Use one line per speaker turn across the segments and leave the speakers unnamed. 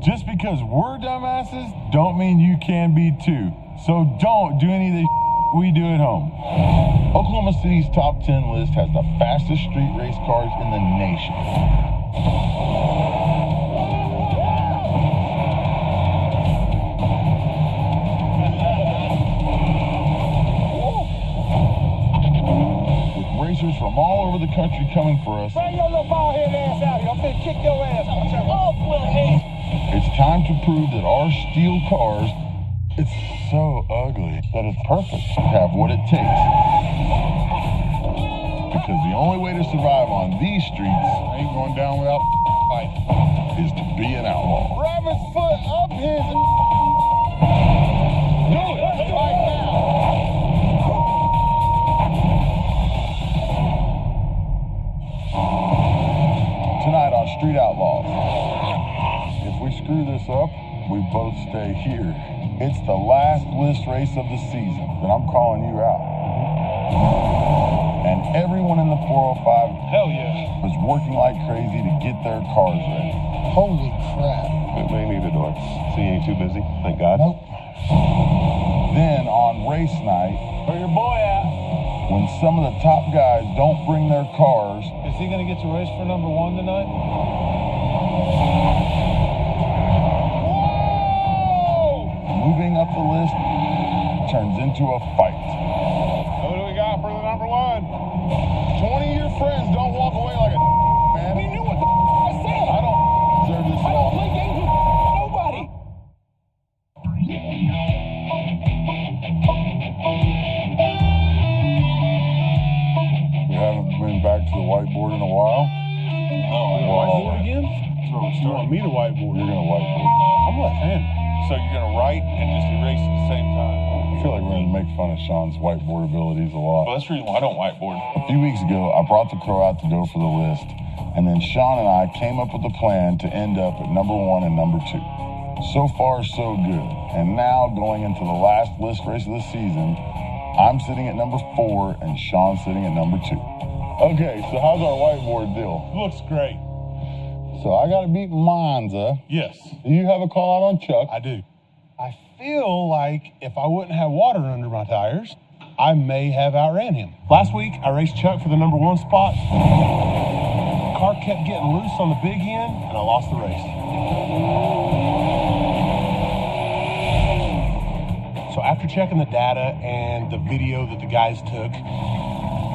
Just because we're dumbasses, don't mean you can be too. So don't do any of the we do at home. Oklahoma City's top 10 list has the fastest street race cars in the nation. With racers from all over the country coming for us.
Bring your little bald-headed ass out here. I'm finna kick your ass. Oh, little head.
It's time to prove that our steel cars, it's so ugly that it's perfect, have what it takes. Because the only way to survive on these streets,
ain't going down without fighting,
is to be an outlaw.
Rabbit's foot up his. Do it right now.
Tonight on Street Outlaws. If we screw this up, we both stay here. It's the last list race of the season, and I'm calling you out. And everyone in the 405
hell yeah,
was working like crazy to get their cars ready.
Holy crap.
We need a door. So you ain't too busy, thank God.
Nope. Then on race night,
where your boy at?
when some of the top guys don't bring their cars,
Is he gonna get to race for number 1 tonight?
moving up the list turns into a fight.
Who do we got for the number 1?
20 of your friends don't walk away like a man.
He knew what the I said.
I don't deserve this
I
at all.
don't play games with nobody.
We haven't been back to the whiteboard in a while.
Whiteboard again? That's where we
You want
started.
me to whiteboard?
You're gonna whiteboard.
I'm left-handed.
So you're gonna write and just erase at the same time?
I feel like we're gonna make fun of Sean's whiteboard abilities a lot.
Well, that's the reason why I don't whiteboard.
A few weeks ago, I brought the crow out to go for the list, and then Sean and I came up with a plan to end up at number 1 and number 2. So far, so good. And now, going into the last list race of the season, I'm sitting at number 4 and Sean's sitting at number 2. Okay, so how's our whiteboard deal?
Looks great.
So I gotta beat Monza.
Yes,
You have a call out on Chuck.
I do. I feel like if I wouldn't have water under my tires, I may have outran him. Last week, I raced Chuck for the number 1 spot. The car kept getting loose on the big end, and I lost the race. So after checking the data and the video that the guys took,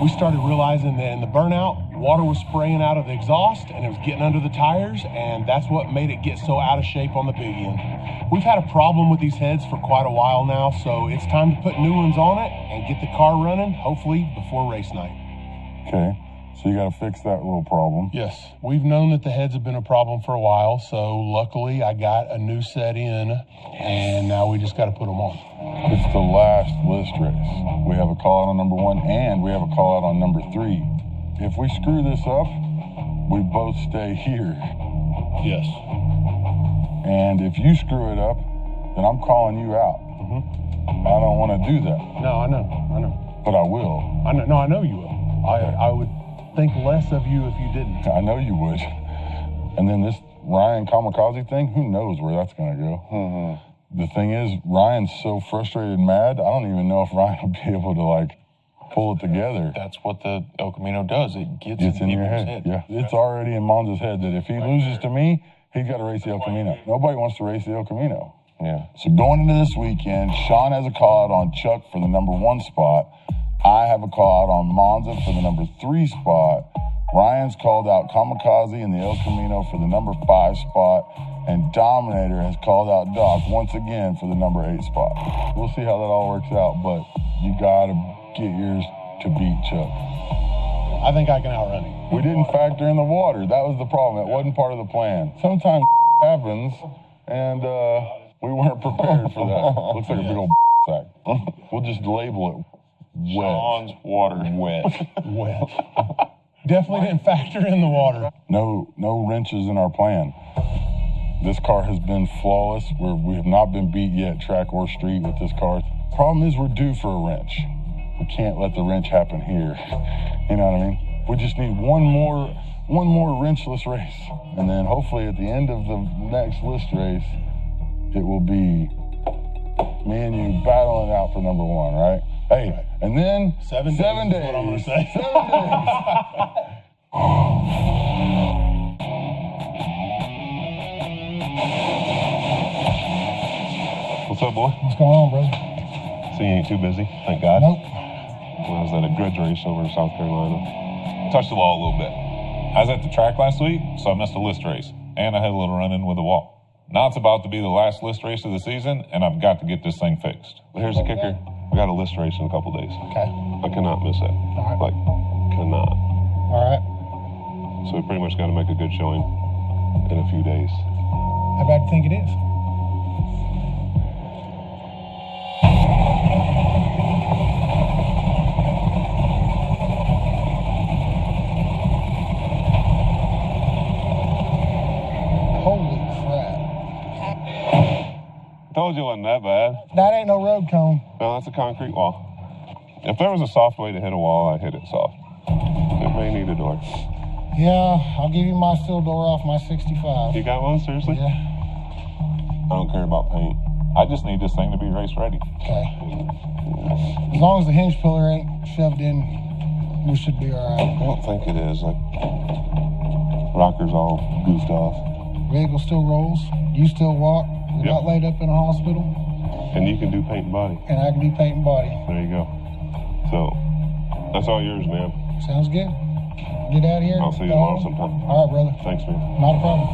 we started realizing that in the burnout, water was spraying out of the exhaust and it was getting under the tires, and that's what made it get so out of shape on the big end. We've had a problem with these heads for quite a while now, so it's time to put new ones on it and get the car running, hopefully before race night.
Okay, so you gotta fix that little problem.
Yes, we've known that the heads have been a problem for a while, so luckily I got a new set in, and now we just got to put them on.
It's the last list race. We have a call out on number 1 and we have a call out on number 3. If we screw this up, we both stay here.
Yes.
And if you screw it up, then I'm calling you out. I don't want to do that,
No, I know.
but I will.
I know. No, I know you will. I would think less of you if you didn't.
I know you would. And then this Ryan kamikaze thing, who knows where that's going to go. The thing is, Ryan's so frustrated and mad, I don't even know if Ryan will be able to, like, pull it together.
That's what the El Camino does. It gets
It's in your
people's
head. Yeah, it's already in Monza's head that if he loses to me, he's got to race the El Camino. Nobody wants to race the El Camino.
Yeah.
So going into this weekend, Sean has a call out on Chuck for the number 1 spot. I have a call out on Monza for the number 3 spot. Ryan's called out Kamikaze in the El Camino for the number 5 spot. And Dominator has called out Doc once again for the number 8 spot. We'll see how that all works out, but you got to get yours to beat Chuck.
I think I can outrun him.
We didn't factor in the water. That was the problem. That wasn't part of the plan. Sometimes happens, and we weren't prepared for that. Looks like a big old sack. We'll just label it wet.
Sean's water wet.
Wet. Definitely didn't factor in the water.
No wrenches in our plan. This car has been flawless. We have not been beat yet, track or street, with this car. Problem is, we're due for a wrench. We can't let the wrench happen here. You know what I mean? We just need one more one more wrenchless race. And then hopefully at the end of the next list race, it will be me and you battling it out for number one, right? Hey, and then
7 days. Is what I'm gonna say.
7 days.
What's up, boy?
What's going on, brother?
So you ain't too busy, thank God.
Nope.
When I was at a grudge race over in South Carolina. Touched the wall a little bit. I was at the track last week, so I missed a list race. And I had a little run-in with the wall. Now it's about to be the last list race of the season, and I've got to get this thing fixed. But here's the kicker. We got a list race in a couple days.
Okay.
I cannot miss it.
All right.
Like, cannot.
All right.
So we pretty much got to make a good showing in a few days.
How bad do you think it is? Holy crap.
I told you it wasn't that bad.
That ain't no road cone.
No, that's a concrete wall. If there was a soft way to hit a wall, I'd hit it soft. It may need a door.
Yeah, I'll give you my steel door off my 65.
You got one, seriously?
Yeah.
I don't care about paint. I just need this thing to be race ready.
Okay. As long as the hinge pillar ain't shoved in, we should be all right.
I don't think it is. Like, rocker's all goofed off.
Vehicle still rolls. You still walk. You're not laid up in a hospital.
And you can do paint and body.
And I can do paint and body.
There you go. So, that's all yours, man.
Sounds good. Get out of here.
I'll see you tomorrow sometime.
All right, brother.
Thanks, man.
Not a problem.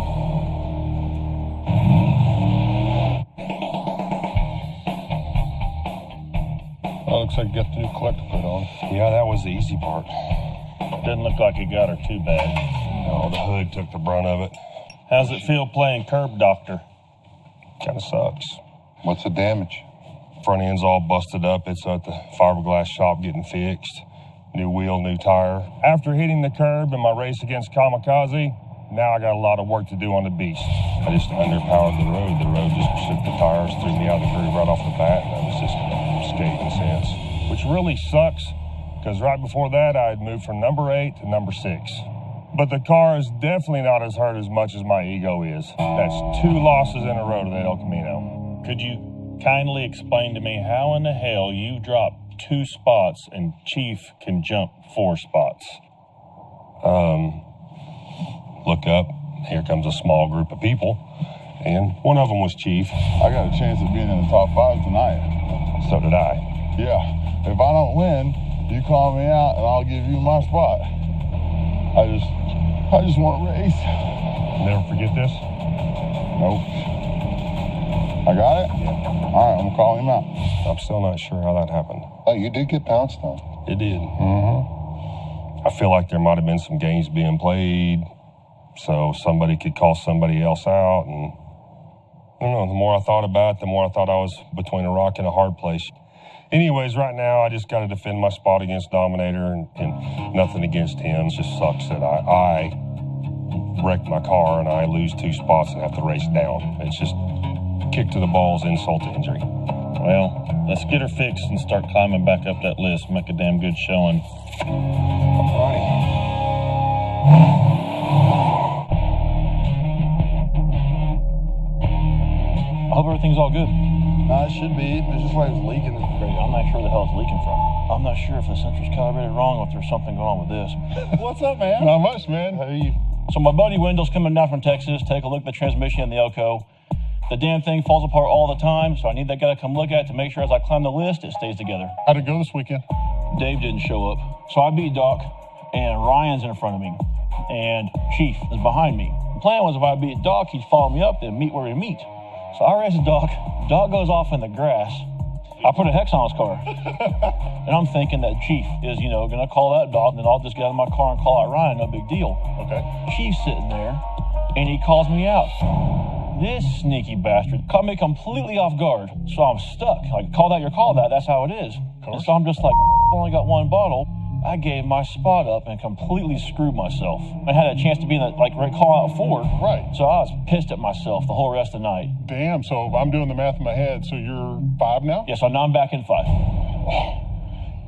Well, looks like you got the new collector put on.
Yeah, that was the easy part.
Didn't look like it got her too bad.
No, the hood took the brunt of it.
How's it feel playing curb doctor?
Kind of sucks.
What's the damage?
Front end's all busted up. It's at the fiberglass shop getting fixed. New wheel, new tire.
After hitting the curb in my race against Kamikaze, now I got a lot of work to do on the beast.
I just underpowered the road. The road just shook the tires, threw me out of the groove right off the bat, and I was just skating since.
Which really sucks, because right before that, I had moved from number 8 to number 6. But the car is definitely not as hurt as much as my ego is. That's 2 losses in a row to that El Camino. Could you kindly explain to me how in the hell you dropped 2 spots and Chief can jump 4 spots?
Look up. Here comes a small group of people, and one of them was Chief.
I got a chance of being in the top 5 tonight.
So did I.
Yeah. If I don't win, you call me out and I'll give you my spot. I just want to race.
Never forget this?
Nope. I got it? Yeah. All right, I'm gonna call him out.
I'm still not sure how that happened.
Oh, you did get pounced on.
It did.
Mm-hmm.
I feel like there might have been some games being played, so somebody could call somebody else out, and I don't know, the more I thought about it, the more I thought I was between a rock and a hard place. Anyways, right now, I just got to defend my spot against Dominator, and nothing against him. It just sucks that I wrecked my car and I lose 2 spots and have to race down. It's just kick to the balls, insult to injury.
Well, let's get her fixed and start climbing back up that list, make a damn good showing. I hope everything's all good.
It should be. It's just like it's leaking.
I'm not sure where the hell it's leaking from. I'm not sure if the sensor's calibrated wrong or if there's something going on with this.
What's up, man?
Not much, man. Hey.
So my buddy Wendell's coming down from Texas, take a look at the transmission and the Elko. The damn thing falls apart all the time, so I need that guy to come look at it to make sure as I climb the list, it stays together.
How'd it go this weekend?
Dave didn't show up. So I beat Doc, and Ryan's in front of me, and Chief is behind me. The plan was if I beat Doc, he'd follow me up, then meet where we meet. So I race Doc. Doc goes off in the grass. I put a hex on his car. And I'm thinking that Chief is, going to call that Doc, and then I'll just get out of my car and call out Ryan, no big deal.
Okay.
Chief's sitting there, and he calls me out. This sneaky bastard caught me completely off guard. So I'm stuck. Like, call that your call that. That's how it is. And so I'm just like, only got 1 bottle. I gave my spot up and completely screwed myself. I had a chance to be in the, call out 4.
Right.
So I was pissed at myself the whole rest of the night.
Damn, so I'm doing the math in my head. So you're 5 now?
Yeah, so now I'm back in 5.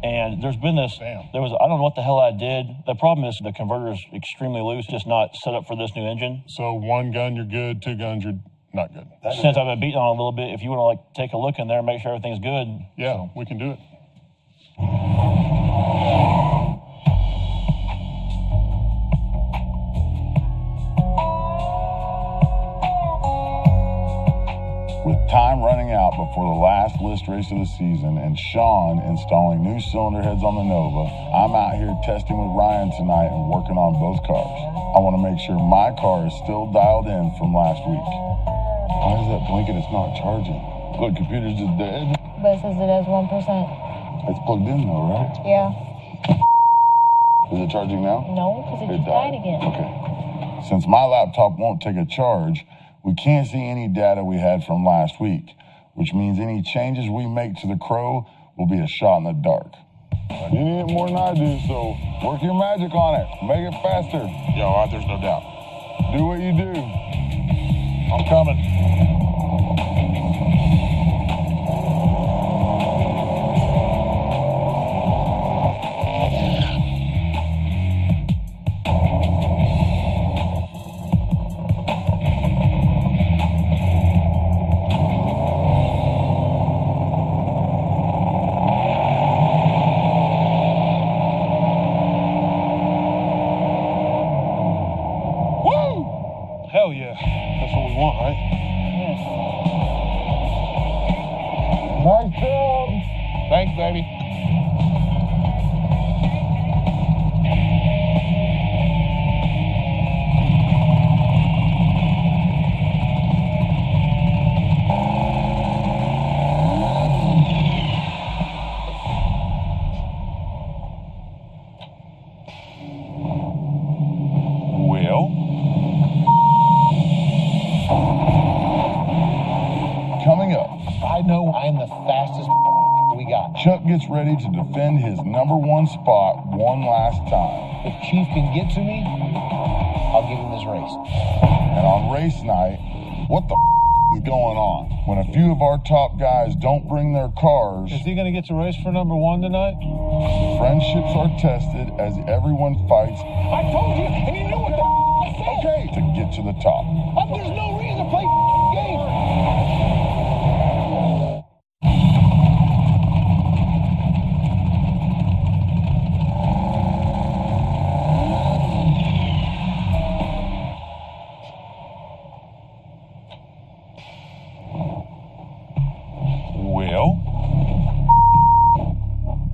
And there's been this,
Damn.
I don't know what the hell I did. The problem is the converter is extremely loose, just not set up for this new engine.
So 1 gun, you're good. 2 guns, you're not good.
Since I've been beating on it a little bit, if you want to like take a look in there and make sure everything's good.
Yeah, we can do it.
With time running out before the last list race of the season and Sean installing new cylinder heads on the Nova, I'm out here testing with Ryan tonight and working on both cars. I want to make sure my car is still dialed in from last week. Why is that blinking? It's not charging. Look, computer's just dead.
But it says it has 1%.
It's plugged in though, right?
Yeah.
Is it charging now?
No, because it just died again.
Okay. Since my laptop won't take a charge, we can't see any data we had from last week, which means any changes we make to the Crow will be a shot in the dark. You need it more than I do, so work your magic on it. Make it faster.
Yeah, all right, there's no doubt.
Do what you do.
I'm coming. Hell yeah. That's what we want, right?
Nice job.
Thanks, baby.
Coming up,
I know I'm the fastest we got.
Chuck gets ready to defend his #1 spot one last time.
If Chief can get to me, I'll give him this race.
And on race night, what the is going on? When a few of our top guys don't bring their cars,
Is he going to get to race for #1 tonight?
friendships are tested as everyone fights
I told you, and you knew what the I said.
to get to the top.
There's no reason to play games.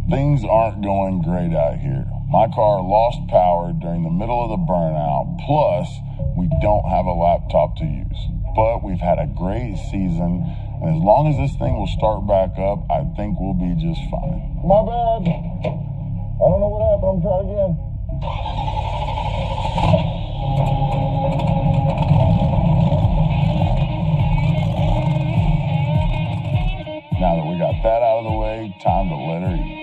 Things aren't going great out here. My car lost power during the middle of the burnout, plus we don't have a laptop to use. But we've had a great season, and as long as this thing will start back up, I think we'll be just fine. My bad. I don't know what happened. I'm trying again. Now that we got that out of the way, time to let her eat.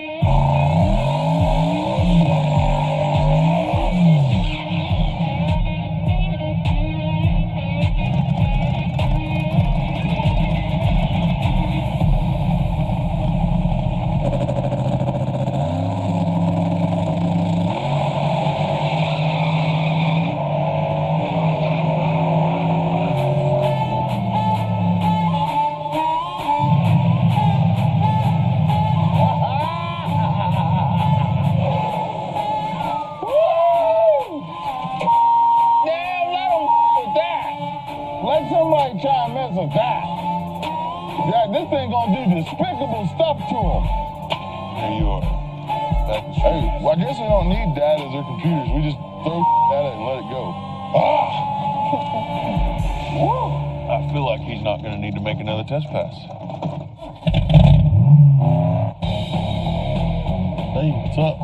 Let somebody try and mess with that. Yeah, this thing gonna do despicable stuff to them.
There you are.
Hey, well, I guess we don't need data as our computers. We just throw at it and let it go.
I feel like he's not going to need to make another test pass.
Hey, what's up?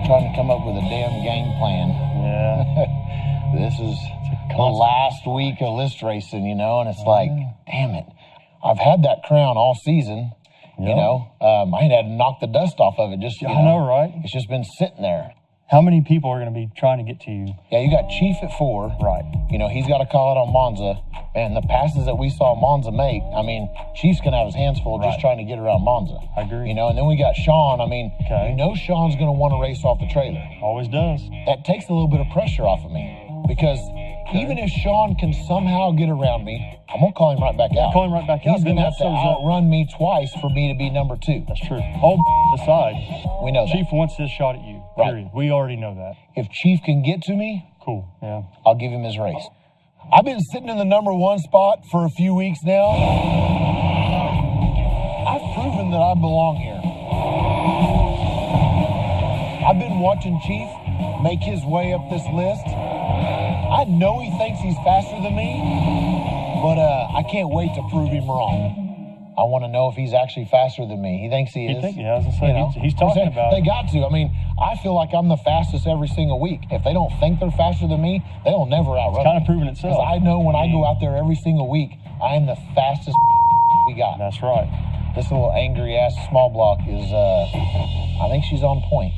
Trying to come up with a damn game plan.
Yeah.
This is the last week of list racing, you know, and it's like, damn it. I've had that crown all season, you know. I had to knock the dust off of it just, you
I know, right?
It's just been sitting there.
How many people are going to be trying to get to you?
Yeah, you got Chief at 4.
Right.
You know, he's got a call out on Monza. And the passes that we saw Monza make, I mean, Chief's going to have his hands full just trying to get around Monza.
I agree.
You know, and then we got Sean. I mean, you know Sean's going to want to race off the trailer.
Always does.
That takes a little bit of pressure off of me. Because even if Sean can somehow get around me, I'm going to call him right back out.
Call him right back out.
He's going to have to outrun me twice for me to be number 2.
That's true. All aside,
we know that.
Chief wants his shot at you.
Right.
Period. We already know that.
If Chief can get to me,
cool. Yeah.
I'll give him his race. I've been sitting in the number 1 spot for a few weeks now. I've proven that I belong here. I've been watching Chief make his way up this list. I know he thinks he's faster than me, but I can't wait to prove him wrong. I want to know if he's actually faster than me. He thinks he is.
Yeah, I was going to say, he's talking about
it. They got to. I mean, I feel like I'm the fastest every single week. If they don't think they're faster than me, they'll never outrun me.
It's kind of proven itself.
Because I know when I go out there every single week, I am the fastest we got.
That's right.
This little angry-ass small block is, I think she's on point.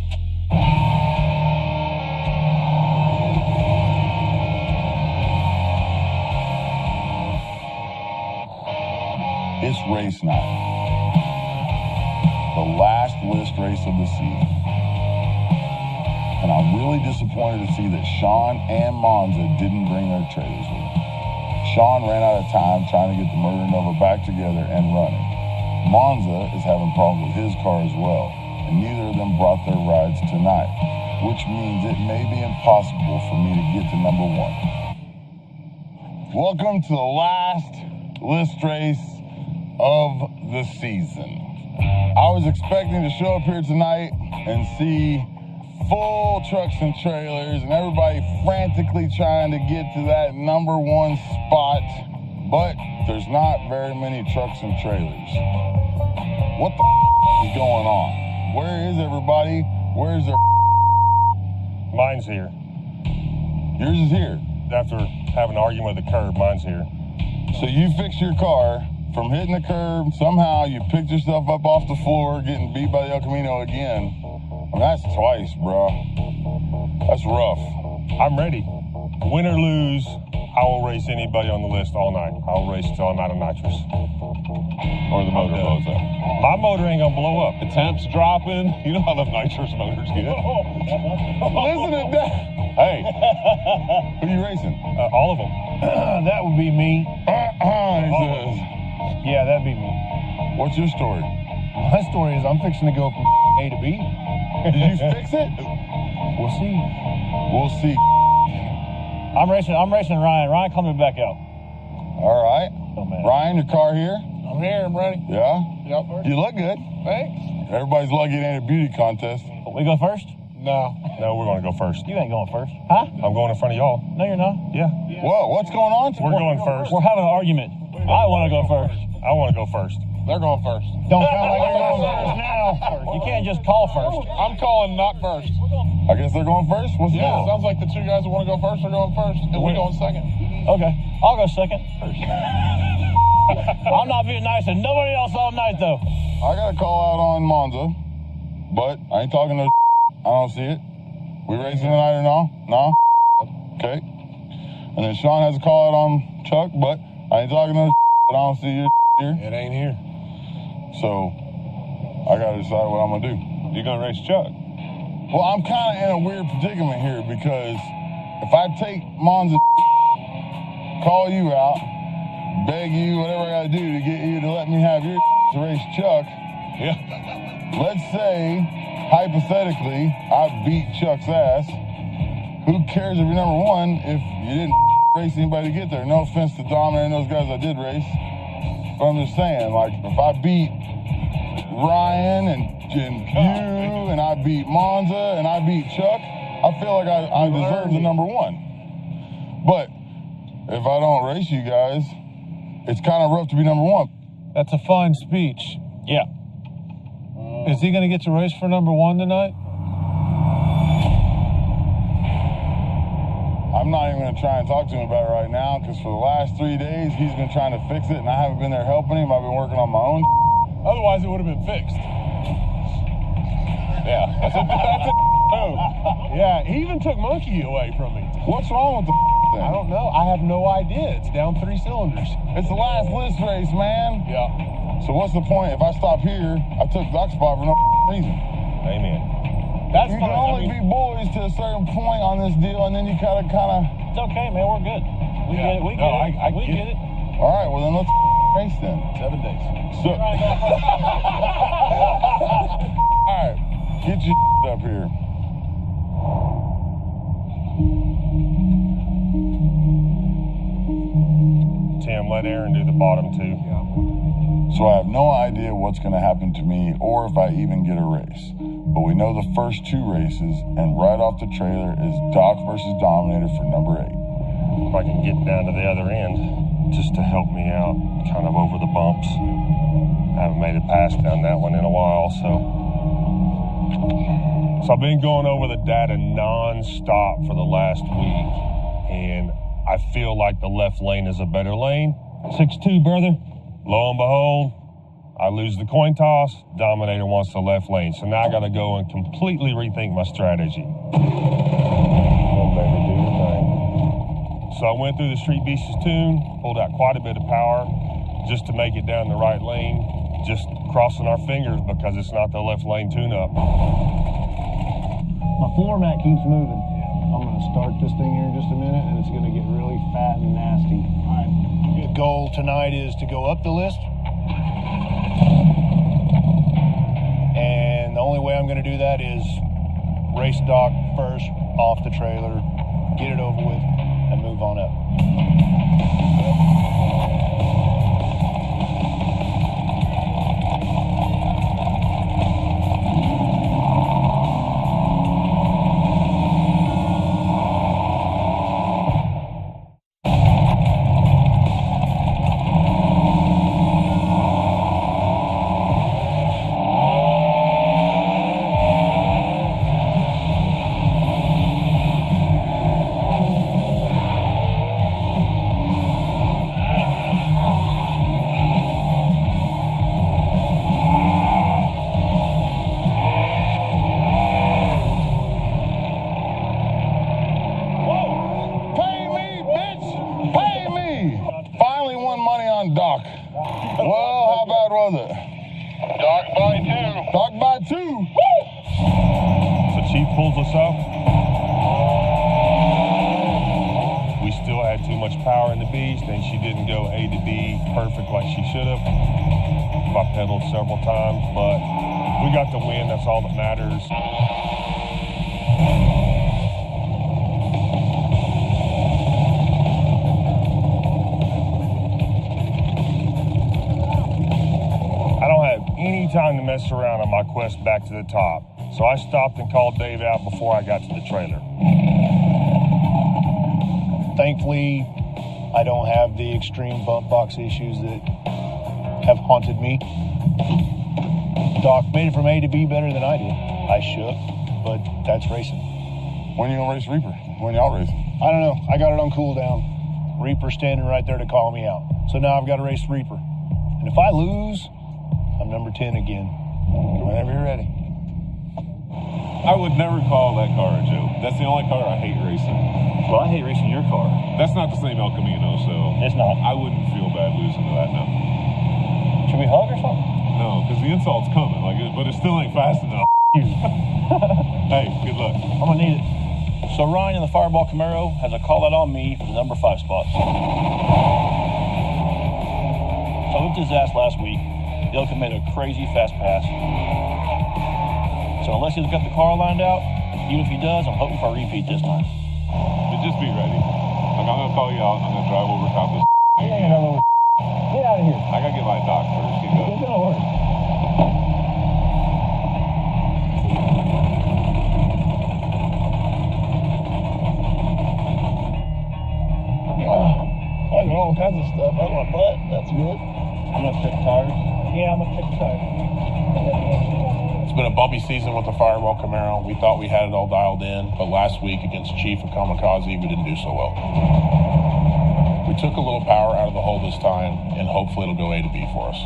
It's race night. The last list race of the season. And I'm really disappointed to see that Sean and Monza didn't bring their trailers with them. Sean ran out of time trying to get the Murder Nova back together and running. Monza is having problems with his car as well, and neither of them brought their rides tonight, which means it may be impossible for me to get to number 1. Welcome to the last list race of the season. I was expecting to show up here tonight and see full trucks and trailers and everybody frantically trying to get to that number 1 spot, but there's not very many trucks and trailers. What the is going on? Where is everybody? Where's their
Mine's here.
Yours is here.
After having an argument with the curb, mine's here.
So you fixed your car from hitting the curb, somehow you picked yourself up off the floor, getting beat by the El Camino again. I mean, that's twice, bro. That's rough.
I'm ready. Win or lose, I will race anybody on the list all night. I'll race till I'm out of nitrous.
Or the motor blows up.
My motor ain't gonna blow up.
The temp's dropping. You know how the nitrous motors get.
Listen to that. Hey, who are you racing?
All of them.
That would be me.
He says,
Yeah, that'd be me.
what's your story?
My story is I'm fixing to go from A to B.
Did you fix it?
We'll see.
We'll see.
I'm racing Ryan. Ryan coming back out.
All right.
Oh, man.
Ryan, your car here?
I'm here. I'm ready.
Yeah?
Yep.
You look good.
Thanks.
Everybody's lucky it ain't a beauty contest.
We go first?
No.
No, we're gonna go first.
You ain't going first. Huh?
I'm going in front of y'all.
No, you're not.
Yeah.
Whoa, what's going on?
We're going first.
We're having an argument. I want to go first.
I want to go first.
They're going first.
Don't sound like you're going first now. You can't just call first.
I'm calling not first.
I guess they're going first? What's the deal?
Sounds like the 2 guys that want to go first are going first, and we're going second.
Okay. I'll go second. I'm not being nice to nobody else all night, though.
I got a call out on Monza, but I ain't talking to I don't see it. We racing tonight or no? No? Okay. And then Sean has a call out on Chuck, but I ain't talking to but I don't see your here.
It ain't here.
So I got to decide what I'm going to do.
You're going to race Chuck.
Well, I'm kind of in a weird predicament here because if I take Monza, call you out, beg you, whatever I got to do to get you to let me have your to race Chuck.
Yeah.
Let's say, hypothetically, I beat Chuck's ass. Who cares if you're number 1 if you didn't race anybody to get there? No offense to Dominic and those guys I did race. But I'm just saying, like, if I beat Ryan and you and I beat Monza and I beat Chuck, I feel like I deserve the number 1. But if I don't race you guys, it's kind of rough to be number 1.
That's a fine speech.
Yeah.
Is he going to get to race for number 1 tonight?
I'm not even going to try and talk to him about it right now because for the last 3 days, he's been trying to fix it and I haven't been there helping him. I've been working on my own.
Otherwise, it would have been fixed.
Yeah.
That's a move.
Yeah, he even took Monkey away from me.
What's wrong with the thing?
I don't know. I have no idea. It's down 3 cylinders.
It's the last list race, man.
Yeah.
So what's the point? If I stop here, I took Doc's spot for no reason.
Amen.
That's
You
fine.
can only be boys to a certain point on this deal, and then you kind of.
It's okay, man. We're good. We get it. We get
No,
it.
I
we
get
get it.
All right, well then let's race then.
7 days.
So, all right, get your up here.
Tim, let Aaron do the bottom 2.
So I have no idea what's going to happen to me or if I even get a race. But we know the first 2 races, and right off the trailer is Doc versus Dominator for number 8.
If I can get down to the other end, just to help me out, kind of over the bumps. I haven't made it past down that one in a while, so I've been going over the data non-stop for the last week, and I feel like the left lane is a better lane. 6-2, brother. Lo and behold, I lose the coin toss. Dominator wants the left lane, so now I got to go and completely rethink my strategy. Oh, baby, do your thing. So I went through the Street Beasts tune, pulled out quite a bit of power just to make it down the right lane, just crossing our fingers because it's not the left lane tune-up.
My floor mat keeps moving. I'm going to start this thing here in just a minute, and it's going to get really fat and nasty. All right.
The goal tonight is to go up the list. And the only way I'm going to do that is race Doc first, off the trailer, get it over with, and move on up.
Doc. Well, how bad was it?
Doc by 2.
Doc by 2. Woo!
So Chief pulls us up. We still had too much power in the beast, and she didn't go A to B perfect like she should have. I pedaled several times, but we got the win. That's all that matters. Any time to mess around on my quest back to the top. So I stopped and called Dave out before I got to the trailer.
Thankfully, I don't have the extreme bump box issues that have haunted me. Doc made it from A to B better than I did. I shook, but that's racing.
When you gonna race Reaper? When y'all racing?
I don't know. I got it on cool down. Reaper standing right there to call me out. So now I've got to race Reaper. And if I lose, I'm number 10 again. Whenever you're ready.
I would never call that car a joke. That's the only car I hate racing.
Well, I hate racing your car.
That's not the same El Camino, so
It's not.
I wouldn't feel bad losing to that now.
Should we hug or something?
No, because the insult's coming, but it still ain't fast enough. Hey, good luck.
I'm gonna need it. So Ryan in the Fireball Camaro has a call out on me for the number 5 spot. So I whipped his ass last week. The Elkin made a crazy fast pass. So unless he's got the car lined out, even if he does, I'm hoping for a repeat this time.
But just be ready. Like, I'm gonna call you out. I'm gonna drive over top this.
Get out of here.
I gotta get my doc first. Get going.
It's gonna work.
I got all kinds of stuff on my butt. That's good.
I'm gonna check tires.
Yeah, I'm gonna check the tires.
It's been a bumpy season with the Fireball Camaro. We thought we had it all dialed in, but last week against Chief of Kamikaze, we didn't do so well. We took a little power out of the hole this time, and hopefully it'll go A to B for us.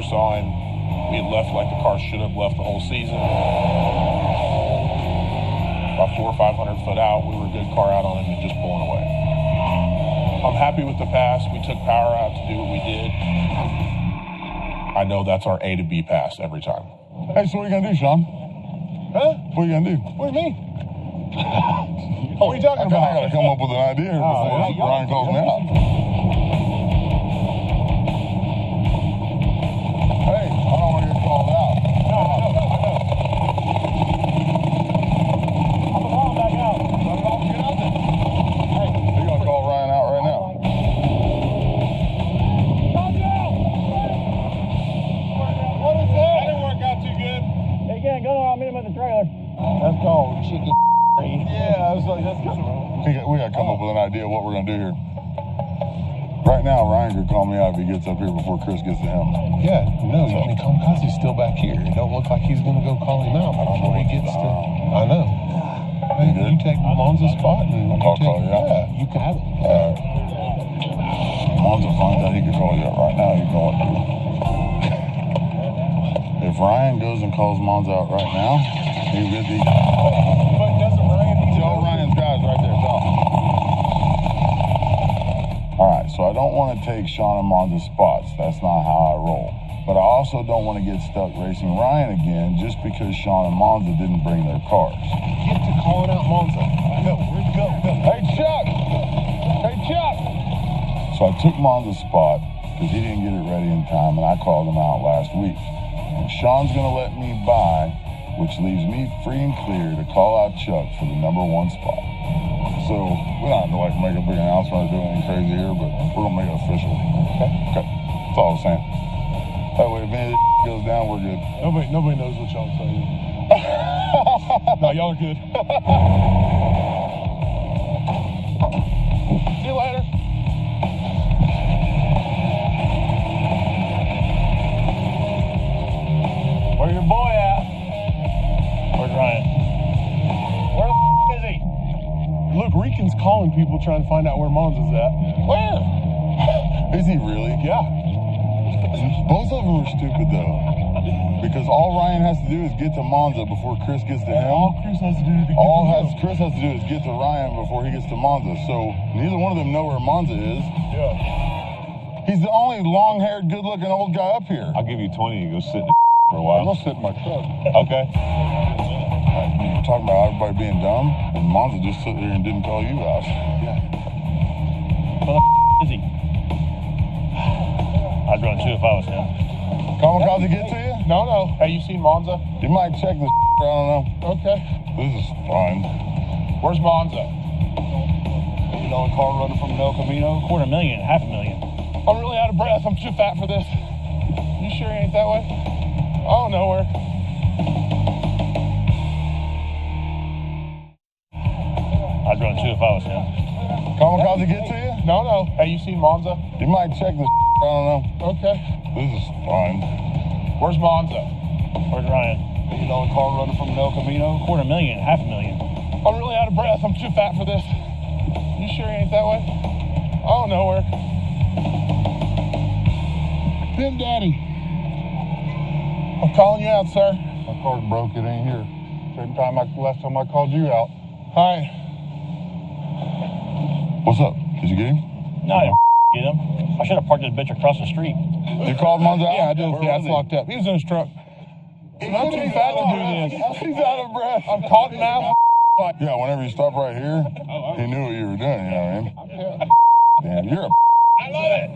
saw him. We had left like the car should have left the whole season. About 400 or 500 foot out, we were a good car out on him and just pulling away. I'm happy with the pass. We took power out to do what we did. I know that's our A to B pass every time.
Hey, so what are you going to do, Sean?
Huh?
What are you going to do?
What do you mean? What are you talking about?
I got to come up with an idea before Ryan calls me out. Hey, I don't want to get called out.
No, I know.
I'm gonna call him back out.
Get out there.
Hey, you're going to call Ryan out right now.
What is that? That didn't work out too good.
Hey, again, go on. I'll meet him at the trailer.
That's called chicken.
Yeah, I was like, that's kind of
We got to come up with an idea of what we're going to do here. Right now, Ryan could call me out if he gets up here before Chris gets to him.
Yeah, no, I mean, Kamikaze's still back here. It don't look like he's going to go call him out before he gets to... I know. Hey, you take Monza's spot and
I'll call you out.
Yeah, you can have it.
Monza finds out he could call you out right now. He's going to. If Ryan goes and calls Monza out right now, he would be.
But doesn't Ryan need to
Tell Ryan's guys right there. Tell them. All right, so I don't want to take Sean and Monza's spots. That's not how I roll. But I also don't want to get stuck racing Ryan again just because Sean and Monza didn't bring their cars.
get to calling out Monza. Go, go.
Hey, Chuck! Hey, Chuck! So I took Monza's spot because he didn't get it ready in time, and I called him out last week. And Sean's going to let me by, which leaves me free and clear to call out Chuck for the #1 spot. So we don't have to make a big announcement or do anything crazy here, but we're going to make it official. Okay? That's all I'm saying. That way, if any goes down, we're good.
Nobody knows what y'all saying. No, y'all are good. See you later.
Where's your boy at? Where's Ryan? Where the is he?
Look, Rican's calling people trying to find out where Monza's at.
Where? Is he really?
Yeah.
Both of them are stupid, though. Because all Ryan has to do is get to Monza before Chris gets to him.
All Chris has to do to get to him.
Chris has to do is get to Ryan before he gets to Monza. So neither one of them know where Monza is.
Yeah.
He's the only long-haired, good-looking old guy up here.
I'll give you 20 to go sit in the for a while.
I'll sit in my truck.
Okay.
You're talking about everybody being dumb, and Monza just sat there and didn't call you out.
Yeah.
Where the is he? I'd run too if I was him.
Kamikaze get to you?
No. Hey, you seen Monza?
You might check this. I don't know.
Okay.
This is fine.
Where's Monza?
You know, a car running from El Camino.
$250,000, $500,000.
I'm really out of breath. I'm too fat for this. You sure he ain't that way? Oh, nowhere.
I'd run too if I was him.
Kamikaze get to you?
No. Hey, you seen Monza?
You might check this. I don't know.
Okay.
This is fine.
Where's Monza?
Where's Ryan?
You know, a car running from El Camino.
$250,000, $500,000.
I'm really out of breath. I'm too fat for this. You sure he ain't that way? Oh, nowhere.
Tim Daddy.
I'm calling you out, sir.
My car's broke. It ain't here. Last time I called you out.
Hi.
What's up? Did you get him?
No, I didn't get him. I should have parked this bitch across the street.
You called Monza out?
Yeah, I did.
Where
Yeah,
was
it's
he?
locked up. He was in his truck. I'm too fat to do this.
He's out of breath.
I'm caught now.
Yeah, whenever you stop right here, he knew what you were doing, you know what I mean? Damn, you're a
I love it.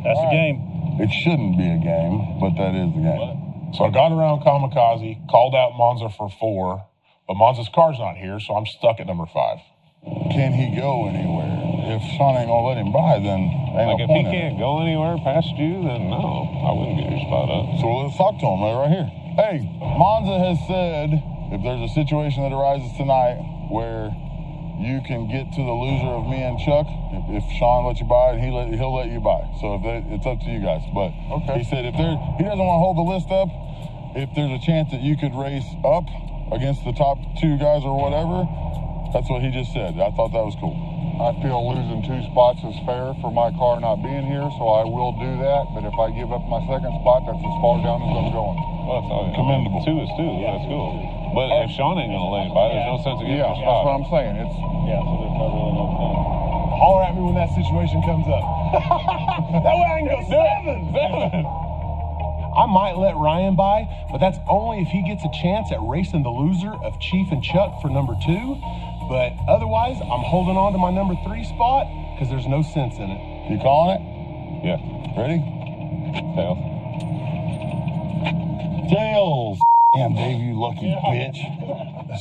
That's the game.
It shouldn't be a game, but that is the game.
So I got around Kamikaze, called out Monza for 4, but Monza's car's not here, so I'm stuck at number 5.
Can he go anywhere? If Sean ain't gonna let him by, then ain't
Like
no
if he
point in it.
can't go anywhere past you, then no, I wouldn't get your spot up.
So let's talk to him right here. Hey, Monza has said if there's a situation that arises tonight where you can get to the loser of me and Chuck, if Sean lets you by, he'll let you by. So it's up to you guys. But he said he doesn't want to hold the list up. If there's a chance that you could race up against the top 2 guys or whatever, that's what he just said. I thought that was cool.
I feel losing 2 spots is fair for my car not being here, so I will do that. But if I give up my second spot, that's as far down as I'm going.
Well, that's all commendable. 2 is 2. That's cool. But if Sean ain't going to lay it by, there's no sense of giving
Yeah,
a
that's
spot.
what I'm saying.
So there's not really no point. Holler at me when that situation comes up. That way I can go 7. I might let Ryan by, but that's only if he gets a chance at racing the loser of Chief and Chuck for number 2. But otherwise, I'm holding on to my number 3 spot because there's no sense in it.
You calling it?
Yeah.
Ready?
Tails.
Tails. Damn, Dave, you lucky bitch.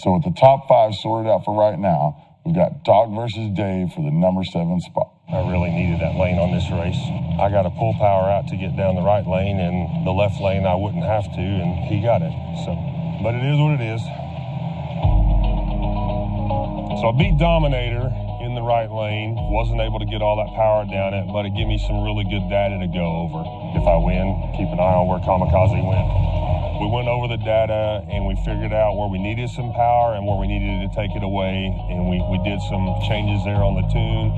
So with the top 5 sorted out for right now, we've got Doc versus Dave for the number 7 spot.
I really needed that lane on this race. I got to pull power out to get down the right lane, and the left lane I wouldn't have to, and he got it. So, but it is what it is. So I beat Dominator in the right lane. Wasn't able to get all that power down it, but it gave me some really good data to go over. If I win, keep an eye on where Kamikaze went. We went over the data and we figured out where we needed some power and where we needed to take it away. And we did some changes there on the tune.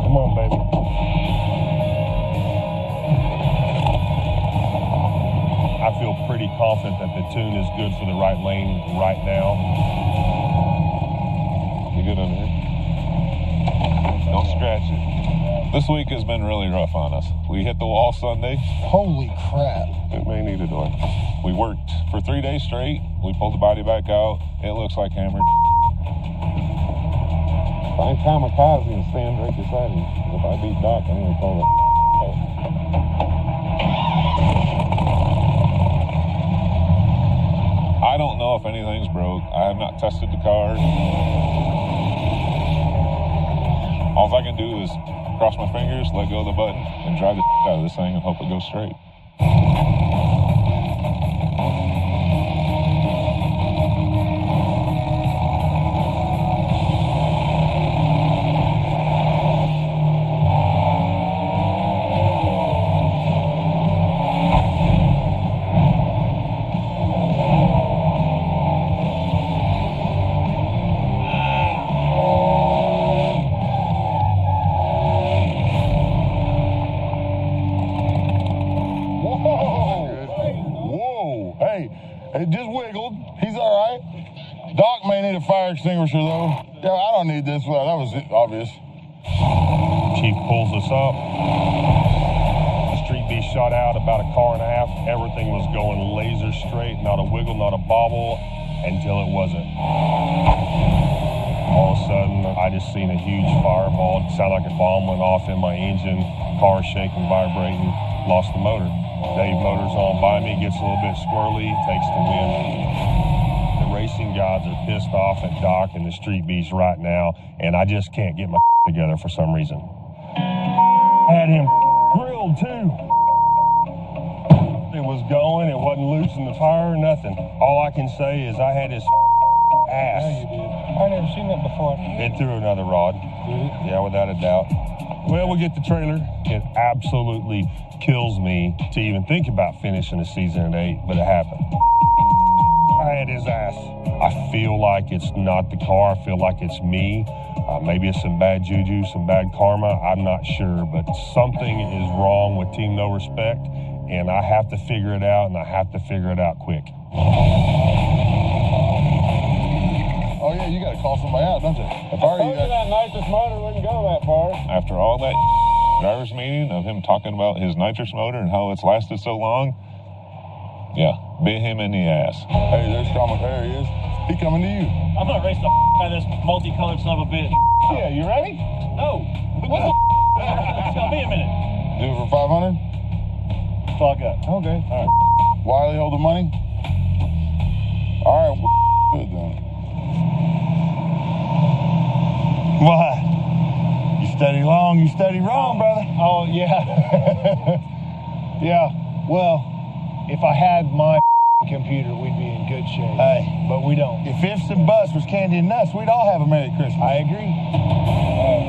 Come on, baby. I feel pretty confident that the tune is good for the right lane right now.
You good under here? Don't scratch it. This week has been really rough on us. We hit the wall Sunday.
Holy crap.
It may need a door. We worked for 3 days straight. We pulled the body back out. It looks like hammered.
Find Kamikaze and stand right beside him. If I beat Doc, I'm going to call it.
I don't know if anything's broke. I have not tested the car. All I can do is cross my fingers, let go of the button, and drive the out of this thing and hope it goes straight.
It just wiggled. He's all right. Doc may need a fire extinguisher, though. Yeah, I don't need this. Well, that was obvious.
Chief pulls us up. The street beast shot out about 1.5 cars. Everything was going laser straight, not a wiggle, not a bobble, until it wasn't. All of a sudden, I just seen a huge fireball. It sounded like a bomb went off in my engine. Car shaking, vibrating, lost the motor. Dave Motors on by me, gets a little bit squirrely, takes the win. The racing gods are pissed off at Doc and the street beast right now, and I just can't get my together for some reason. Had him grilled too. It was going, it wasn't losing the fire or nothing. All I can say is I had his ass.
Yeah, you did. I've never seen that before.
It threw another rod. Yeah, without a doubt. Well, we get the trailer. It absolutely kills me to even think about finishing the season at 8, but it happened. I had his ass. I feel like it's not the car. I feel like it's me. Maybe it's some bad juju, some bad karma. I'm not sure, but something is wrong with Team No Respect, and I have to figure it out, and I have to figure it out quick.
Oh, yeah, you got to call somebody out, don't you?
If that nitrous motor wouldn't go that far.
After all that driver's meeting of him talking about his nitrous motor and how it's lasted so long, yeah, bit him in the ass.
Hey, there's Thomas. There he is. He coming to you.
I'm gonna race the out of this multicolored son of a bitch.
Yeah, you ready?
No. What the It's gonna be a minute.
Do it for 500?
That's all I got.
Okay. All right. Wiley, hold the money. All right. Good then.
What? You steady long, you steady wrong, brother.
Oh, yeah. Yeah, well, if I had my computer, we'd be in good shape.
Hey.
But we don't.
If ifs and buts was candy and nuts, we'd all have a Merry Christmas.
I agree.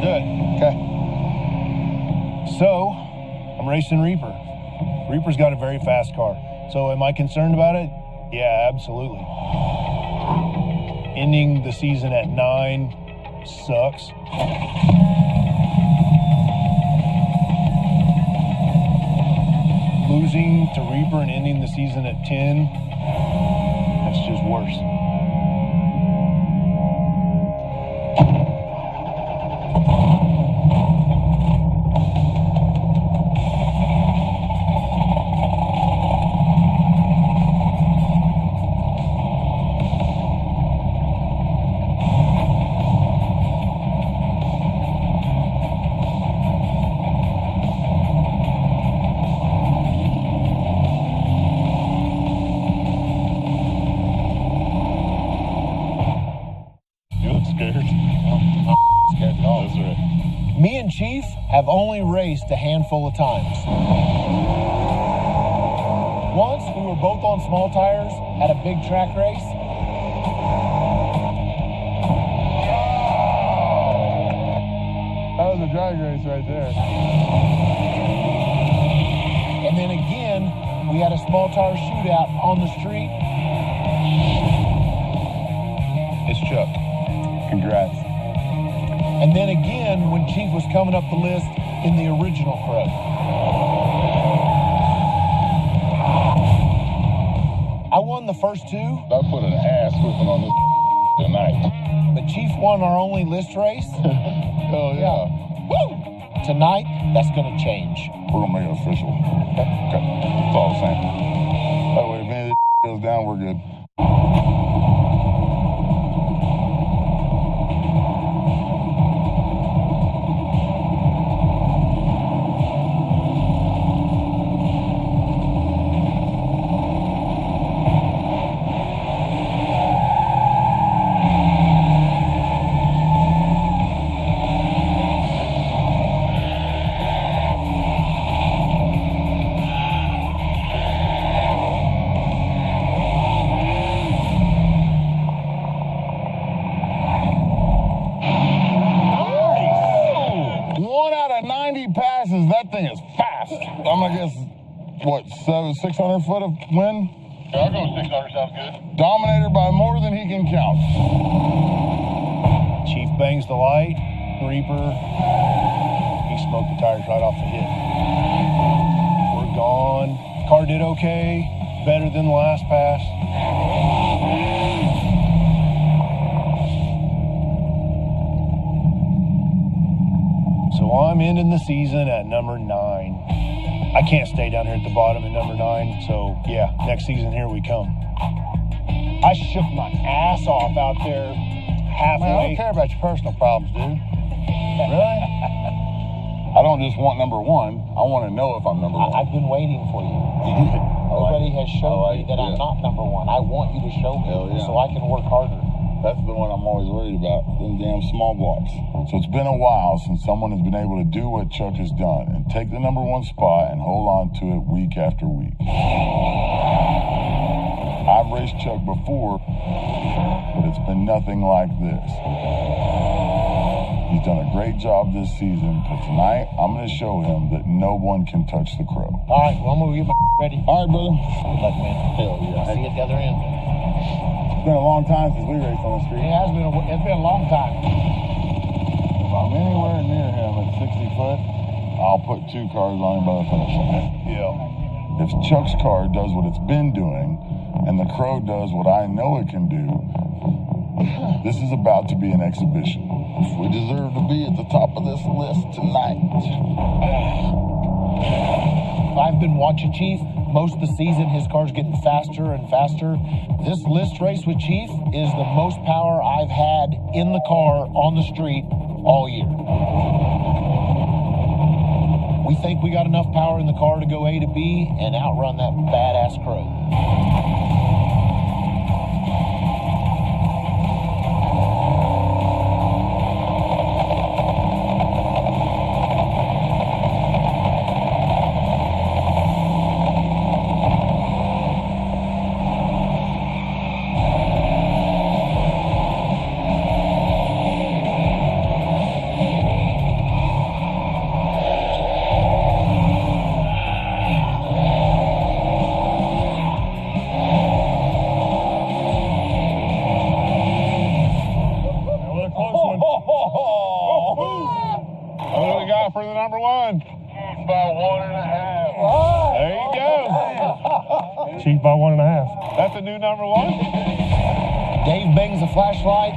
Good. Okay.
So, I'm racing Reaper. Reaper's got a very fast car. So, am I concerned about it? Yeah, absolutely. Ending the season at 9 Sucks. Losing to Reaper and ending the season at 10, that's just worse. Me and Chief have only raced a handful of times. Once we were both on small tires at a big track race.
That was a drag race right there.
And then again, we had a small tire shootout on the street.
It's Chuck.
Congrats.
And then again, when Chief was coming up the list in the original Crow. I won the first two.
I put an ass whipping on this tonight.
But Chief won our only list race.
Hell yeah.
Woo! Tonight, that's going to change.
We're going to make it official. Okay. That's all I'm saying. That way, if any of this goes down, we're good. Passes, that thing is fast. I'm gonna guess, what, 600 foot of wind?
Yeah, I'll go 600, sounds good.
Dominator by more than he can count.
Chief bangs the light. Reaper, he smoked the tires right off the hit. We're gone. Car did okay, better than the last pass. So I'm ending the season at number 9. I can't stay down here at the bottom at number 9. So yeah, next season here we come. I shook my ass off out there halfway.
Man, I don't care about your personal problems, dude. Really? I don't just want number 1. I want to know if I'm number 1.
I've been waiting for you. Nobody has shown me that I'm not number 1. I want you to show me so I can work harder.
That's the one I'm always worried about, them damn small blocks. So it's been a while since someone has been able to do what Chuck has done and take the number 1 spot and hold on to it week after week. I've raced Chuck before, but it's been nothing like this. He's done a great job this season, but tonight I'm going to show him that no one can touch the Crow.
All right, well, I'm going to get my ready.
All right, brother.
Good luck, man.
Hell yeah.
See you at the other end.
It's been a long time since we raced on the street.
It's been a long time.
If I'm anywhere near him at 60 foot, I'll put 2 cars on him by the finish line.
Yeah.
If Chuck's car does what it's been doing, and the Crow does what I know it can do, this is about to be an exhibition. We deserve to be at the top of this list tonight.
I've been watching Chief most of the season. His car's getting faster and faster. This list race with Chief is the most power I've had in the car on the street all year. We think we got enough power in the car to go A to B and outrun that badass Crow.
Chief by 1.5.
That's a new number one?
Dave bangs the flashlight.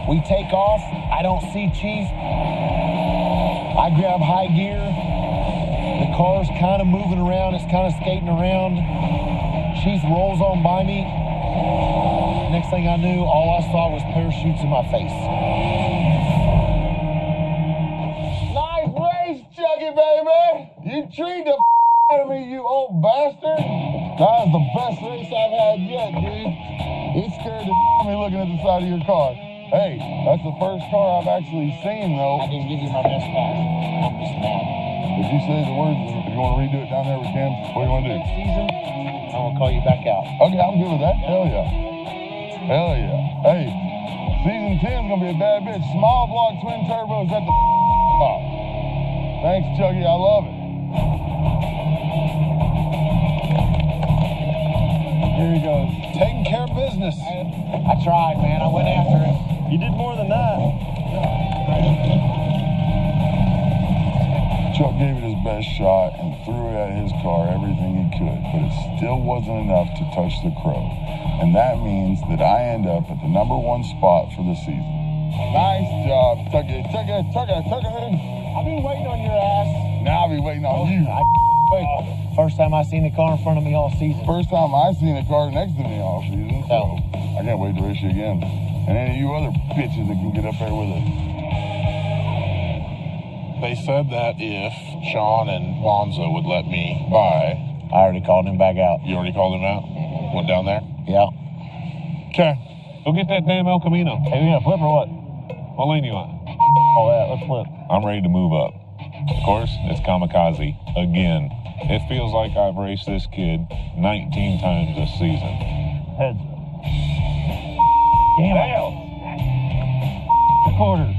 We take off. I don't see Chief. I grab high gear. The car's kind of moving around. It's kind of skating around. Chief rolls on by me. Next thing I knew, all I saw was parachutes in my face.
Nice race, Chucky, baby. You treat the out of me, you old bastard. That was the best race I've had yet, dude. It scared the me looking at the side of your car. Hey, that's the first car I've actually seen, though.
I didn't give you my best pass. I'm just mad.
If you say the words, if you want to redo it down there with Kim, what do you want to do?
Next season, I'm going to call you back out.
Okay, I'm good with that. Hell yeah. Hell yeah. Hey, season 10 is going to be a bad bitch. Small block twin turbos at the top. Thanks, Chucky. I love it.
Here he goes. Taking care of business.
I tried, man. I went after it.
You did more than that.
Chuck gave it his best shot and threw it at his car everything he could, but it still wasn't enough to touch the crow. And that means that I end up at the number 1 spot for the season. Nice job, Chucky. Chucky.
I've been waiting on your ass.
Now I'll be waiting on you.
First time I seen the car in front of me all season.
First time I seen a car next to me all season. So I can't wait to race you again. And any of you other bitches that can get up there with us.
They said that if Sean and Monza would let me by.
I already called him back out.
You already called him out? Went down there?
Yeah.
Okay. Go get that damn El Camino.
Hey, we gonna flip or what?
What lane you on?
All that, let's flip.
I'm ready to move up. Of course, it's kamikaze again. It feels like I've raced this kid 19 times this season.
Heads up. Damn it. Quarter.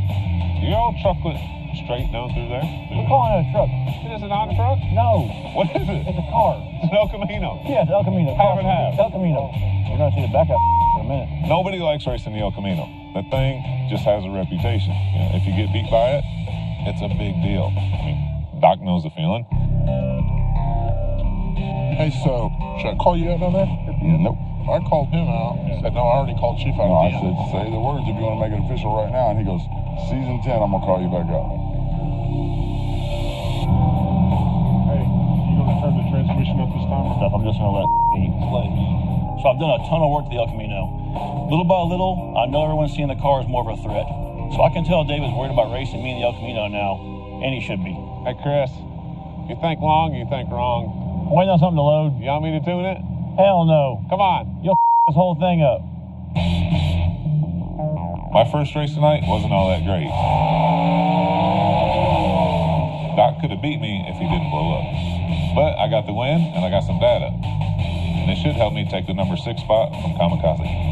Your old truck went straight down through there?
We're calling it a truck.
It is not a truck?
No.
What is it?
It's a car.
It's an El Camino.
Yeah, it's El Camino.
Half and half.
El Camino. You're gonna see the backup in a minute.
Nobody likes racing the El Camino. That thing just has a reputation. You know, if you get beat by it, it's a big deal. I mean, Doc knows the feeling.
Hey, so, should I call you out on that at the end?
Nope.
I called him out. He said, no, I already called Chief out
No, I
at the
said,
end.
say the words if you want to make it official right now. And he goes, season 10, I'm going to call you back out.
Hey, you going to turn the transmission up this time?
Stuff, I'm just gonna let it play. So I've done a ton of work to the El Camino. Little by little, I know everyone's seeing the car as more of a threat. So I can tell David's worried about racing me in the El Camino now, and he should be.
Hey, Chris, you think long, you think wrong.
I'm waiting on something to load.
You want me to tune it?
Hell no.
Come on.
You'll this whole thing up.
My first race tonight wasn't all that great. Doc could have beat me if he didn't blow up. But I got the win, and I got some data. And it should help me take the number 6 spot from Kamikaze.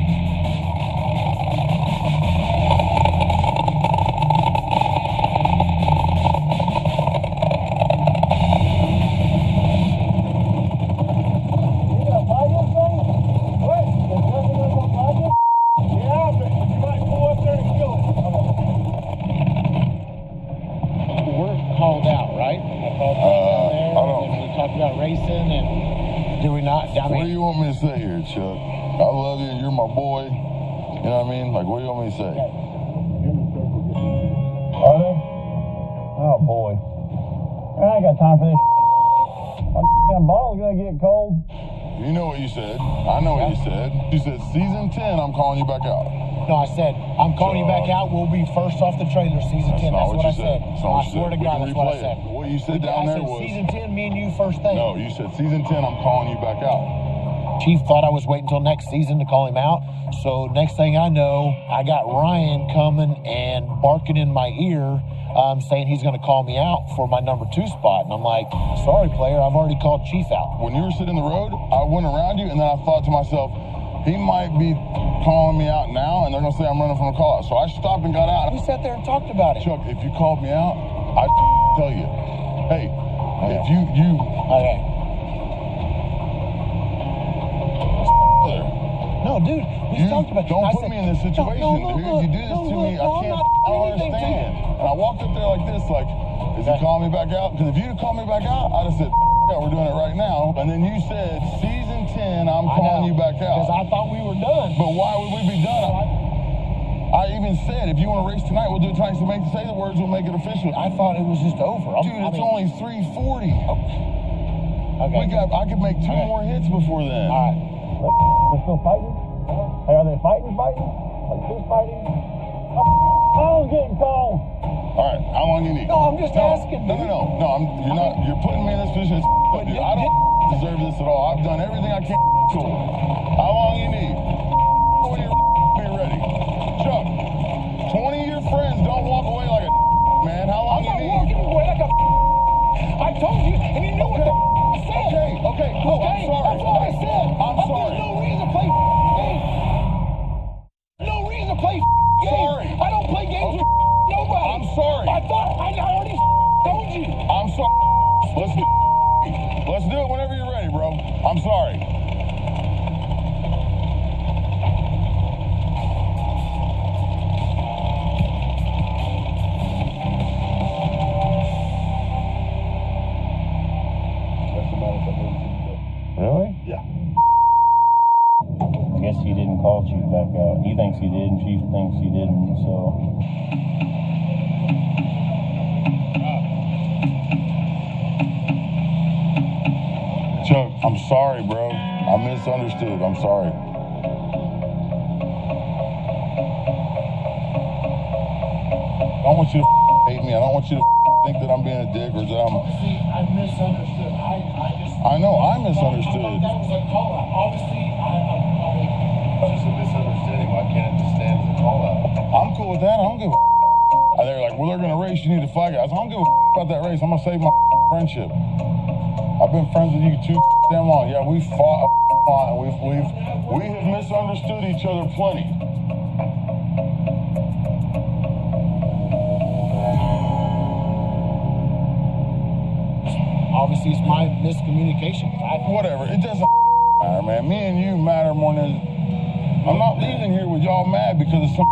What do you want me to say here, Chuck? I love you. You're my boy. You know what I mean? Like, what do you want me to say?
Oh, boy. I ain't got time for this. My damn bottle's gonna get cold.
You know what you said. I know what you said. You said, season 10, I'm calling you back out.
No, I said, I'm calling you back out. We'll be first off the trailer season 10. That's what I said. I swear to God, that's what I said.
What you said down there was...
season 10, me and you first thing.
No, you said season 10, I'm calling you back out.
Chief thought I was waiting until next season to call him out. So next thing I know, I got Ryan coming and barking in my ear, saying he's going to call me out for my number 2 spot. And I'm like, sorry, player, I've already called Chief out.
When you were sitting in the road, I went around you, and then I thought to myself, he might be calling me out now, and they're going to say I'm running from a call out. So I stopped and got out.
We sat there and talked about it.
Chuck, if you called me out, I'd tell you, hey, if you...
Okay. No, dude, we talked about it.
Don't put me in this situation, dude. You do this to me, I don't understand. And I walked up there like this, like, is he calling me back out? Because if you'd call me back out, I'd have said, out. We're doing it right now. And then you said season 10, I'm calling you back out.
Because I thought we were done.
But why would we be done? I even said, if you want to race tonight, we'll do it tonight. So say the words, we'll make it official.
I thought it was just over.
Dude, it's only 3:40.
Okay.
I could make two more hits before then.
All right.
They're still fighting? Hey, are they fighting? Like who's fighting? Oh, I'm getting called.
All right, how long you need?
No, I'm just asking.
No, you're putting me in this position. Dude, I don't deserve this at all. I've done everything I can. Cool. How long you need? When you're be ready. Chuck, 20 of your friends don't walk away like a man. How long you need?
I'm not walking away like a I told you, and you knew what the I said.
Okay, cool. I'm sorry.
That's what I said.
I'm sorry.
There's no reason to play games. No reason to play games.
Sorry.
I don't play games with nobody.
I'm sorry.
I thought I already told you.
I'm sorry. Let's do it whenever you're ready, bro. I'm sorry.
Really?
Yeah.
I guess he didn't call Chief back out. He thinks he did, and Chief thinks he didn't, so.
Chuck, I'm sorry, bro. I misunderstood. I'm sorry. I don't want you to hate me. I don't want you to think that I'm being a dick or that I'm...
See, I misunderstood.
I know, I misunderstood.
That was a call out. Obviously, it's just a misunderstanding. Why can't it just stand as a call out?
I'm cool with that. I don't give a and they're like, well, they're going to race. You need to fight. I don't give a about that race. I'm going to save my friendship. I've been friends with you too damn long. Yeah, we fought and we have misunderstood each other plenty.
Obviously, it's my miscommunication.
Whatever. It doesn't matter, man. Me and you matter more than... I'm not leaving here with y'all mad because of some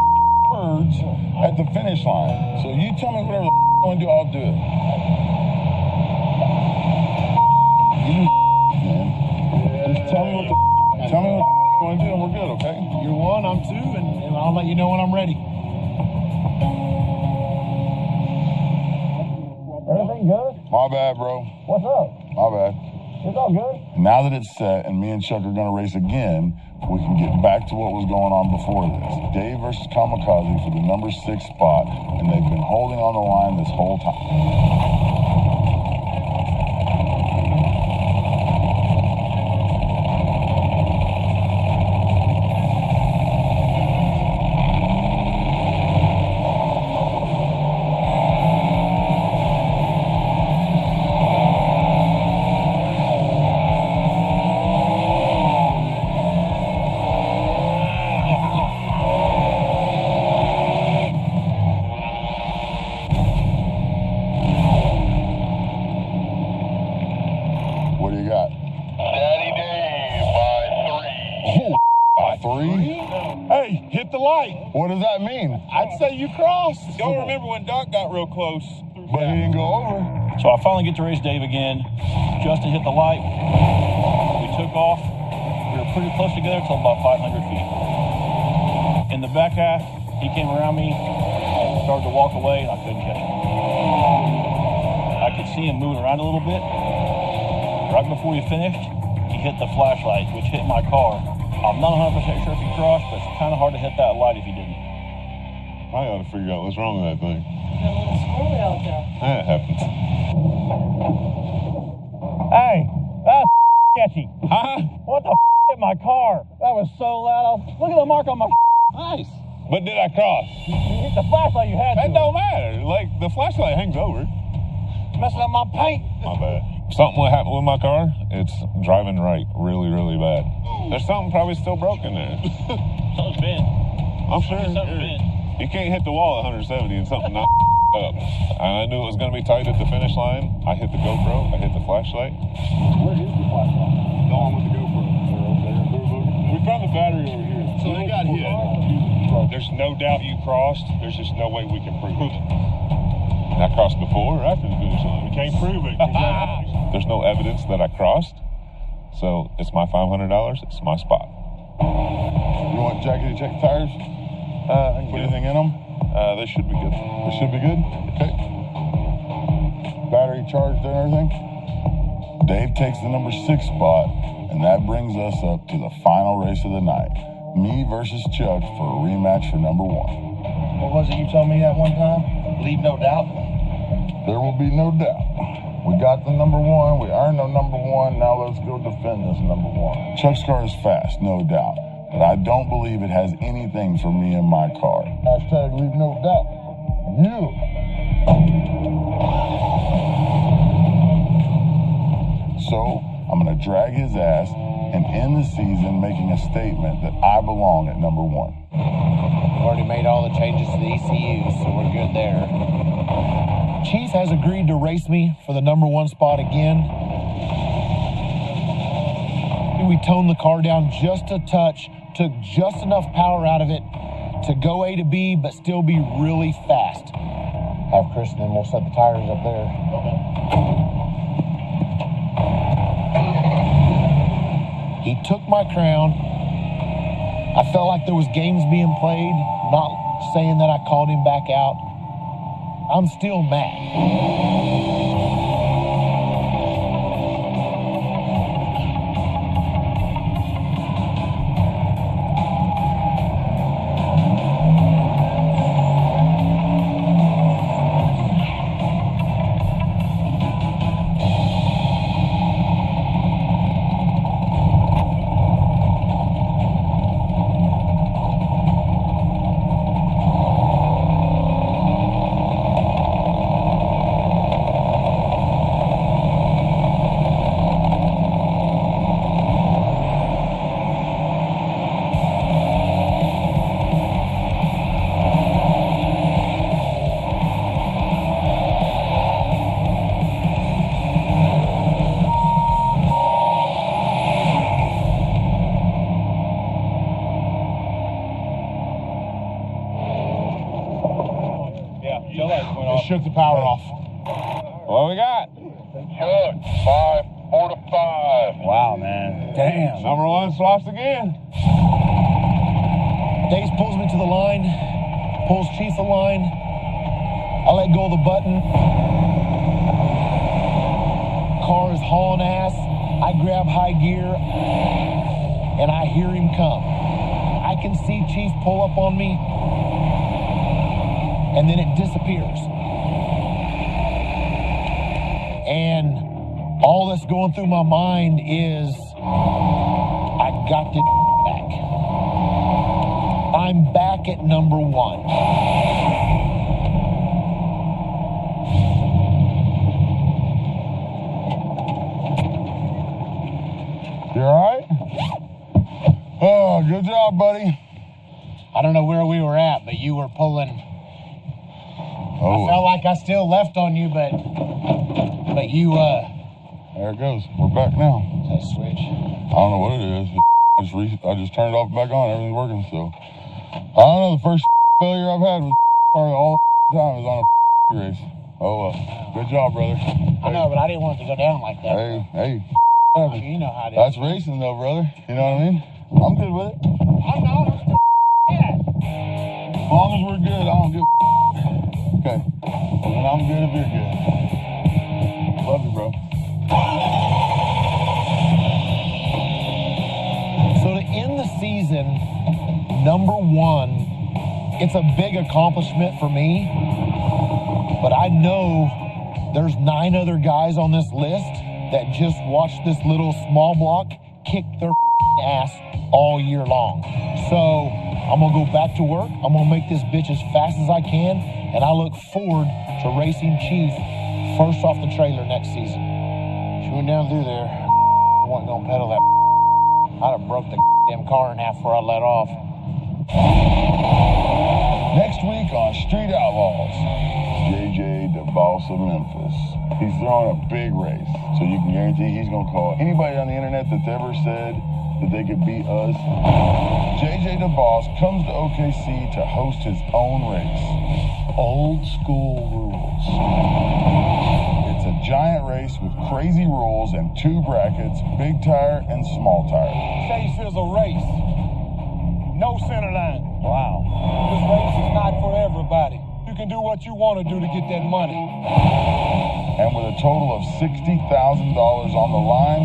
words at the finish line. So you tell me whatever the you want to do, I'll do it. Just tell me what you want to do and we're good, okay?
You're one, I'm two, and I'll let you know when I'm ready.
Everything good?
My bad, bro.
What's up?
My bad.
It's all good.
Now that it's set and me and Chuck are going to race again, we can get back to what was going on before this. Dave versus Kamikaze for the number 6 spot, and they've been holding on the line this whole time. What do you got?
Daddy Dave by 3.
By 3?
Hey, hit the light.
What does that mean?
I'd say you crossed.
Don't remember when Doc got real close.
But he didn't go over.
So I finally get to race Dave again. Justin hit the light. We took off. We were pretty close together until about 500 feet. In the back half, he came around me, started to walk away, and I couldn't catch him. I could see him moving around a little bit. Right before we finished, he hit the flashlight, which hit my car. I'm not 100% sure if he crossed, but it's kind of hard to hit that light if he didn't.
I gotta figure out what's wrong with that thing.
Got a little squirrely out there.
That happens.
Hey, that's sketchy.
Huh?
What the hit my car? That was so loud. Look at the mark on my
Nice. But did I cross?
You hit the flashlight you had
That
to.
don't matter. Like, the flashlight hangs over.
Messing up my paint.
My bad. Something will happen with my car. It's driving right really, really bad. There's something probably still broken there.
Something's bent.
I'm sure.
Something's bent.
You can't hit the wall at 170 and something not up. And I knew it was going to be tight at the finish line. I hit the GoPro. I hit the flashlight.
Where is the flashlight? The one with the GoPro.
We found the battery over here.
So they got hit.
There's no doubt you crossed. There's just no way we can prove it. I crossed before or after the finish line?
You can't prove it.
There's no evidence that I crossed. So it's my $500. It's my spot.
You want Jackie to check the tires? Put anything in them?
They should be good.
They should be good? Okay. Battery charged and everything? Dave takes the number 6 spot, and that brings us up to the final race of the night. Me versus Chuck for a rematch for number 1.
What was it you told me that one time? Leave no doubt.
There will be no doubt. We got the number 1. We earned the number 1. Now let's go defend this number 1. Chuck's car is fast, no doubt. But I don't believe it has anything for me in my car. Hashtag leave no doubt. You. So I'm going to drag his ass and end the season making a statement that I belong at number 1.
We've already made all the changes to the ECU, so we're good there. Chief has agreed to race me for the number 1 spot again. We toned the car down just a touch, took just enough power out of it to go A to B, but still be really fast. Have Chris and then we'll set the tires up there. He took my crown. I felt like there was games being played, not saying that I called him back out. I'm still mad.
Shook the power off.
What we got?
Chuck, 4 to 5.
Wow, man. Damn.
Number 1 swaps again.
Dace pulls me to the line, pulls Chief the line. I let go of the button. Car is hauling ass. I grab high gear, and I hear him come. I can see Chief pull up on me, and then it disappears. And all that's going through my mind is, I got this back. I'm back at number 1.
You all right? Oh, good job, buddy.
I don't know where we were at, but you were pulling.
Oh.
I felt like I still left on you, but you,
There it goes. We're back now.
That switch?
I don't know what it is. I just turned it off and back on. Everything's working, so. I don't know. The first failure I've had was all the time is on a race. Oh, well. Good job, brother.
I know, but I didn't want it to go down like that.
Hey.
You know how it is.
That's racing, though, brother. You know what I mean? I'm good with it.
I'm not. I'm still mad.
As long as we're good, I don't give a Okay. And I'm good if you're good. Love you, bro.
So to end the season, number 1, it's a big accomplishment for me, but I know there's 9 other guys on this list that just watched this little small block kick their ass all year long. So I'm gonna go back to work. I'm gonna make this bitch as fast as I can, and I look forward to racing Chief first off the trailer next season. She went down through there. I wasn't gonna pedal that. I'd have broke the damn car in half before I let off.
Next week on Street Outlaws, JJ, the boss of Memphis. He's throwing a big race. So you can guarantee he's going to call anybody on the internet that's ever said that they could beat us. JJ DeVos comes to OKC to host his own race.
Old school rules.
It's a giant race with crazy rules and 2 brackets, big tire and small tire.
Chase is a race. No center line.
Wow.
This race is not for everybody. You can do what you want to do to get that money.
And with a total of $60,000 on the line,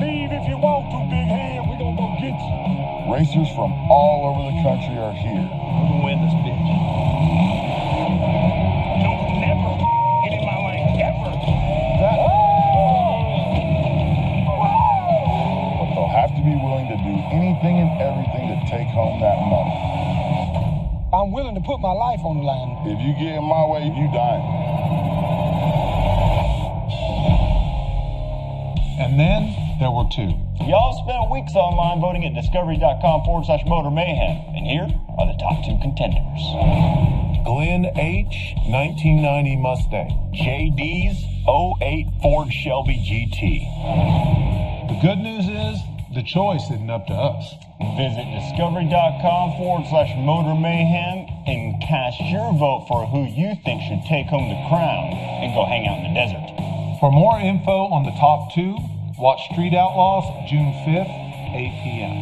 leave if you want to, big hand. We're going to go get you.
racers from all over the country are here.
We're going to win this bitch.
Don't never get in my lane, ever.
But they'll have to be willing to do anything and everything to take home that money.
I'm willing to put my life on the line.
If you get in my way, you dying.
And then there were 2.
Y'all spent weeks online voting at discovery.com/Motor Mayhem. And here are the top 2 contenders.
Glenn H., 1990 Mustang.
JD's 08 Ford Shelby GT.
The good news is the choice isn't up to us.
Visit discovery.com/Motor Mayhem and cast your vote for who you think should take home the crown and go hang out in the desert.
For more info on the top 2, watch Street Outlaws June 5th, 8 p.m.